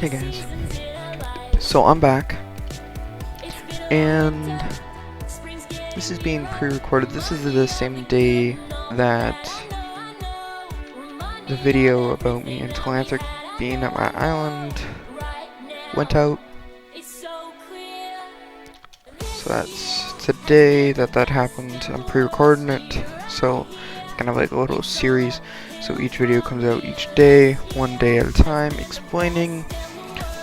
Hey guys, so I'm back, and this is being pre-recorded. This is the same day that the video about me and Telanthric being at my island went out. So that's today that happened. I'm pre-recording it, so kind of like a little series. So each video comes out each day, one day at a time, explaining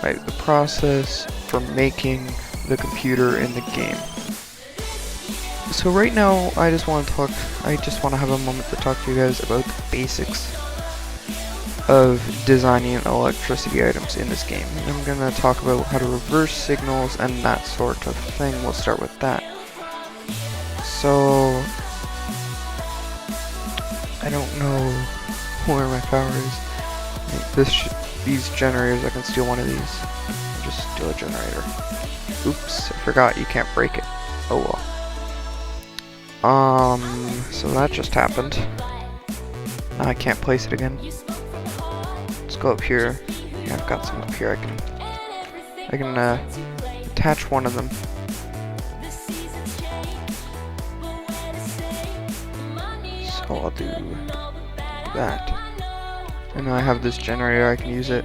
the process for making the computer in the game. So right now, I just want to have a moment to talk to you guys about the basics of designing electricity items in this game. And I'm gonna talk about how to reverse signals and that sort of thing. We'll start with that. So I don't know where my power is. These generators, I can steal one of these. I'll just steal a generator. Oops, I forgot you can't break it. Oh well. So that just happened. Now I can't place it again. Let's go up here. Yeah, I've got some up here. I can attach one of them. So I'll do that. And now I have this generator, I can use it.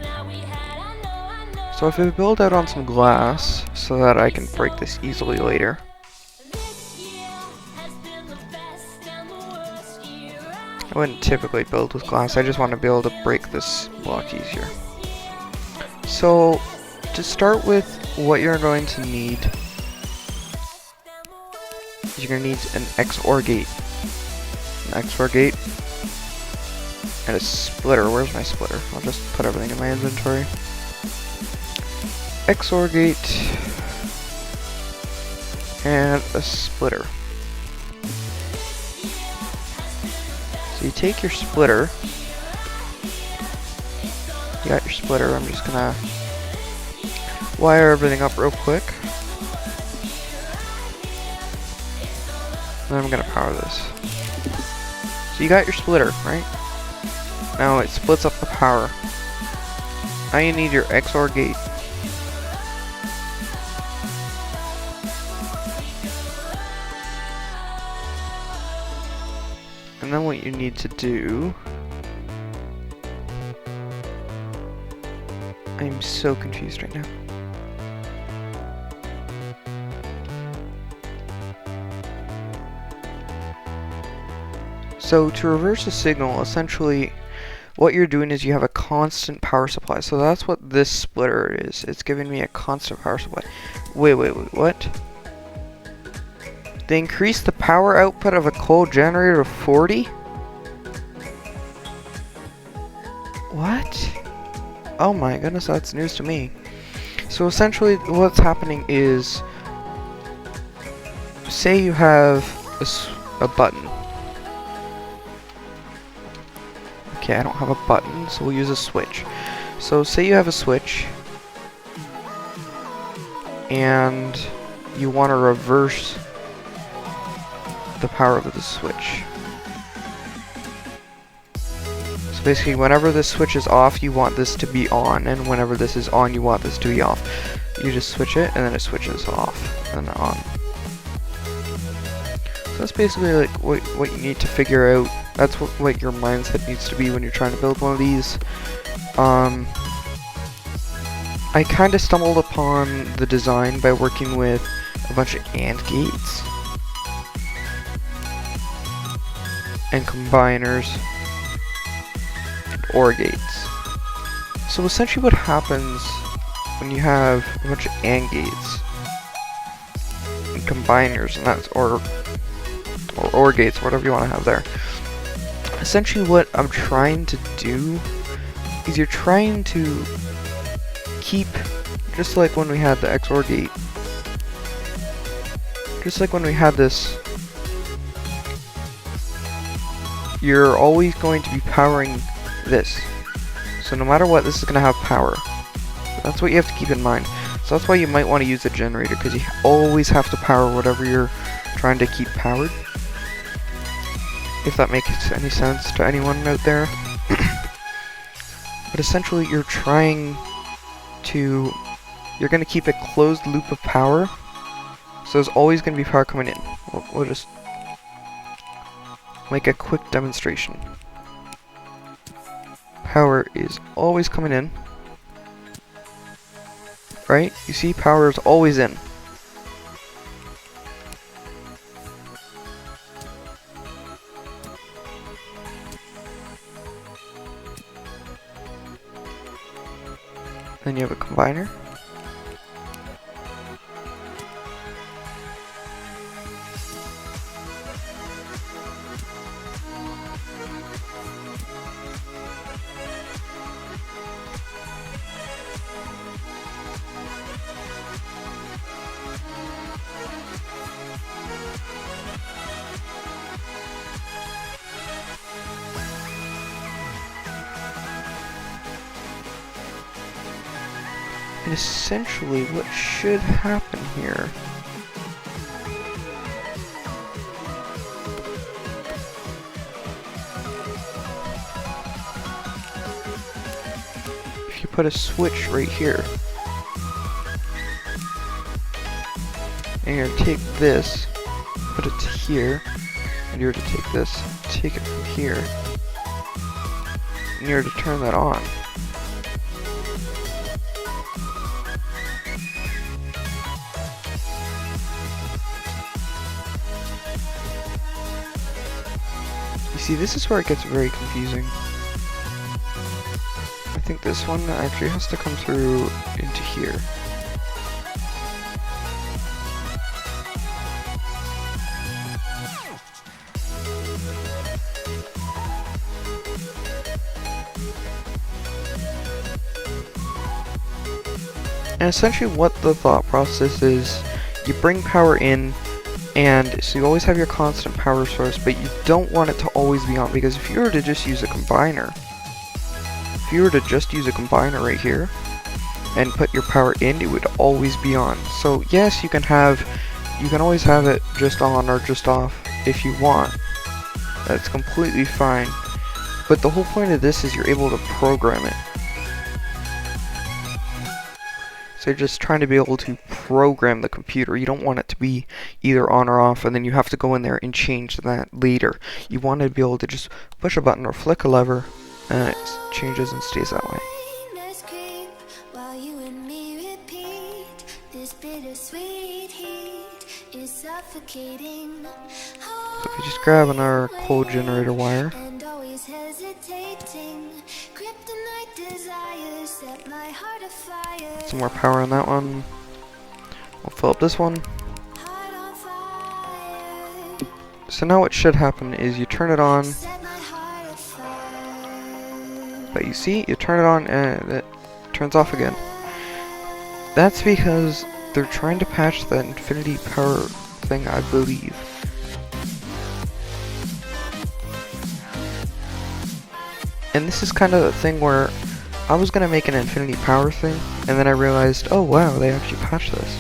So if I build out on some glass so that I can break this easily later. I wouldn't typically build with glass, I just want to be able to break this block easier. So to start with, what you're going to need is you're going to need an XOR gate. An XOR gate. And a splitter. Where's my splitter? I'll just put everything in my inventory. XOR gate and a splitter. So you take your splitter. You got your splitter. I'm just gonna wire everything up real quick. And then I'm gonna power this. So you got your splitter, right? Now it splits up the power. Now you need your XOR gate. And then what you need to do... I'm so confused right now. So to reverse a signal, essentially what you're doing is you have a constant power supply. So that's what this splitter is. It's giving me a constant power supply. Wait, what? They increased the power output of a coal generator to 40? What? Oh my goodness, that's news to me. So essentially what's happening is, say you have a button. Okay, I don't have a button, so we'll use a switch. So say you have a switch, and you want to reverse the power of the switch. So basically, whenever this switch is off, you want this to be on, and whenever this is on, you want this to be off. You just switch it, and then it switches off and on. So that's basically like what you need to figure out. That's what your mindset needs to be when you're trying to build one of these. I kind of stumbled upon the design by working with a bunch of AND gates and combiners and OR gates. So essentially what happens when you have a bunch of AND gates and combiners, and that's or OR gates, whatever you want to have there. Essentially what I'm trying to do is you're trying to keep, just like when we had the XOR gate, just like when we had this, you're always going to be powering this. So no matter what, this is going to have power. That's what you have to keep in mind. So that's why you might want to use a generator, because you always have to power whatever you're trying to keep powered. If that makes any sense to anyone out there. But essentially you're trying you're going to keep a closed loop of power. So there's always going to be power coming in. We'll just make a quick demonstration. Power is always coming in. Right? You see, power is always in. Then you have a combiner. And essentially what should happen here if you put a switch right here and you're to take this, put it to here, and you're to take this, take it from here, and you're to turn that on. See, this is where it gets very confusing. I think this one actually has to come through into here. And essentially what the thought process is, you bring power in, and so you always have your constant power source, but you don't want it to always be on, because if you were to just use a combiner, right here and put your power in, it would always be on. So yes, you can always have it just on or just off if you want. That's completely fine. But the whole point of this is you're able to program it. So you're just trying to be able to program the computer. You don't want it to be either on or off, and then you have to go in there and change that later. You want to be able to just push a button or flick a lever, and it changes and stays that way. So if you just grab another coal generator wire, some more power on that one. We'll fill up this one. So now what should happen is you turn it on, but you see, you turn it on and it turns off again. That's because they're trying to patch that infinity power thing, I believe. And this is kind of the thing where I was gonna make an infinity power thing, and then I realized, oh wow, they actually patched this.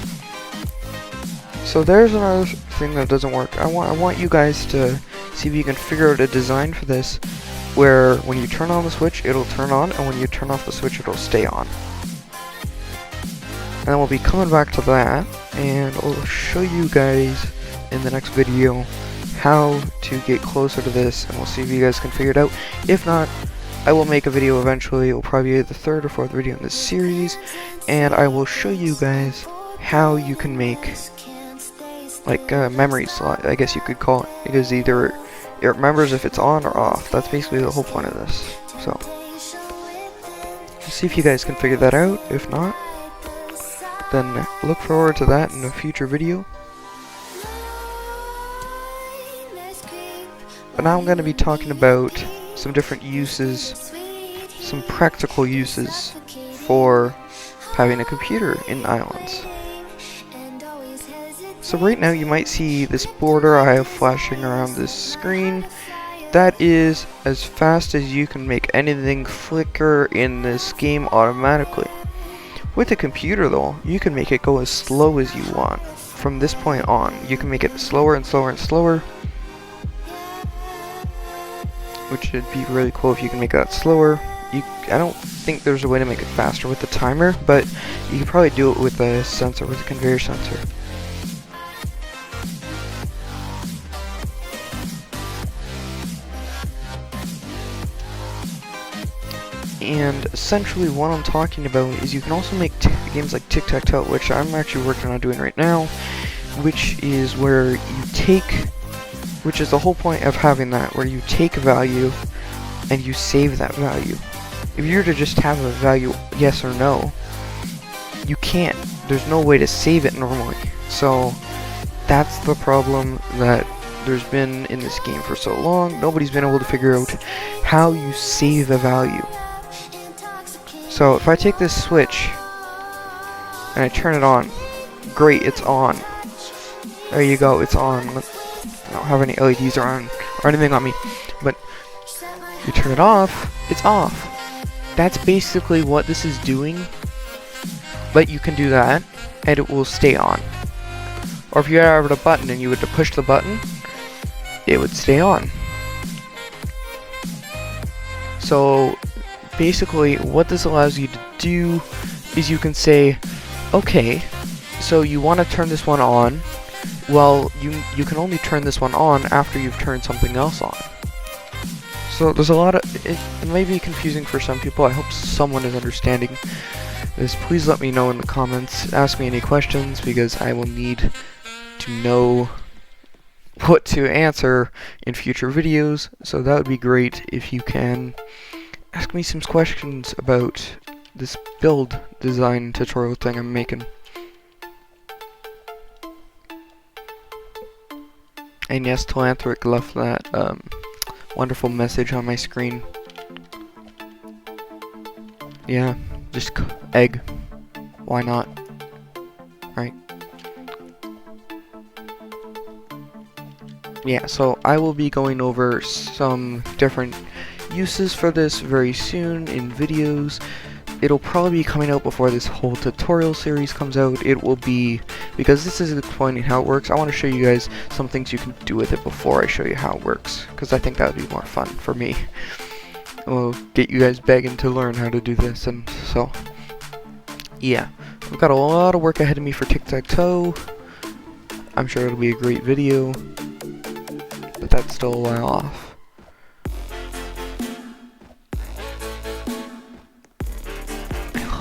So there's another thing that doesn't work. I want you guys to see if you can figure out a design for this, where when you turn on the switch, it'll turn on, and when you turn off the switch, it'll stay on. And then we'll be coming back to that, and I'll show you guys in the next video how to get closer to this, and we'll see if you guys can figure it out. If not, I will make a video eventually. It will probably be the third or fourth video in this series, and I will show you guys how you can make like a memory slot, I guess you could call it, because either it remembers if it's on or off. That's basically the whole point of this. So see if you guys can figure that out. If not, then look forward to that in a future video. But now I'm going to be talking about some different uses, some practical uses for having a computer in islands. So right now you might see this border I have flashing around this screen. That is as fast as you can make anything flicker in this game automatically. With a computer though, you can make it go as slow as you want. From this point on, you can make it slower and slower and slower, which would be really cool if you can make that slower. I don't think there's a way to make it faster with the timer, but you can probably do it with a sensor, with a conveyor sensor. And essentially what I'm talking about is you can also make games like tic-tac-toe, which I'm actually working on doing right now, which is where you take, which is the whole point of having that, where you take a value and you save that value. If you were to just have a value yes or no, you can't. There's no way to save it normally. So that's the problem that there's been in this game for so long. Nobody's been able to figure out how you save a value. So if I take this switch and I turn it on, great, it's on. There you go, it's on. I don't have any LEDs or anything on me, but you turn it off, it's off. That's basically what this is doing, but you can do that and it will stay on. Or if you had a button and you were to push the button, it would stay on. So basically what this allows you to do is you can say, okay, so you want to turn this one on. Well, you can only turn this one on after you've turned something else on. So there's a lot of, it may be confusing for some people. I hope someone is understanding this. Please let me know in the comments. Ask me any questions because I will need to know what to answer in future videos. So that would be great if you can ask me some questions about this build design tutorial thing I'm making. And yes, Telanthric left that wonderful message on my screen. Yeah, just egg. Why not? Right? Yeah, so I will be going over some different uses for this very soon in videos. It'll probably be coming out before this whole tutorial series comes out. It will be, because this is explaining how it works, I want to show you guys some things you can do with it before I show you how it works, because I think that would be more fun for me. We'll get you guys begging to learn how to do this, and so, yeah. We've got a lot of work ahead of me for tic-tac-toe. I'm sure it'll be a great video, but that's still a while off.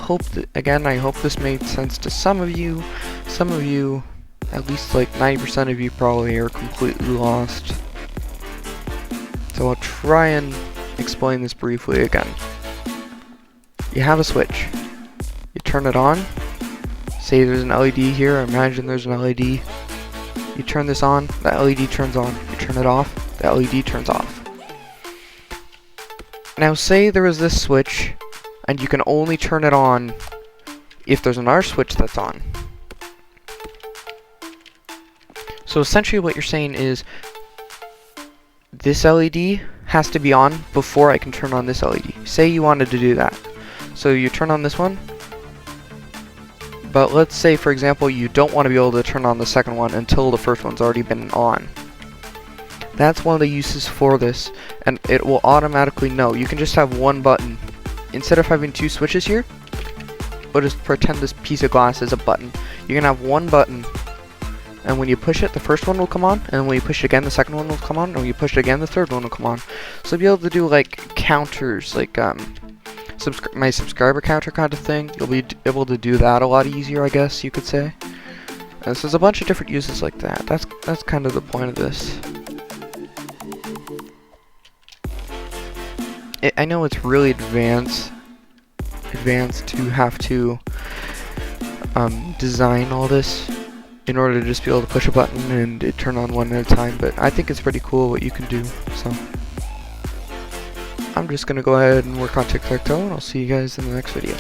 I hope this made sense to some of you. Some of you, at least like 90% of you probably are completely lost. So I'll try and explain this briefly again. You have a switch. You turn it on. Say there's an LED here, imagine there's an LED. You turn this on, that LED turns on. You turn it off, the LED turns off. Now say there is this switch, and you can only turn it on if there's another switch that's on. So essentially what you're saying is, this LED has to be on before I can turn on this LED. Say you wanted to do that. So you turn on this one, but let's say for example you don't want to be able to turn on the second one until the first one's already been on. That's one of the uses for this, and it will automatically know. You can just have one button. Instead of having two switches here, we'll just pretend this piece of glass is a button. You can have one button, and when you push it, the first one will come on, and when you push it again, the second one will come on, and when you push it again, the third one will come on. So you'll be able to do like counters, like my subscriber counter kind of thing. You'll be able to do that a lot easier, I guess you could say. So there's a bunch of different uses like that. That's kind of the point of this. I know it's really advanced to have to design all this in order to just be able to push a button and it turn on one at a time, but I think it's pretty cool what you can do. So I'm just gonna go ahead and work on tic-tac-toe, and I'll see you guys in the next video.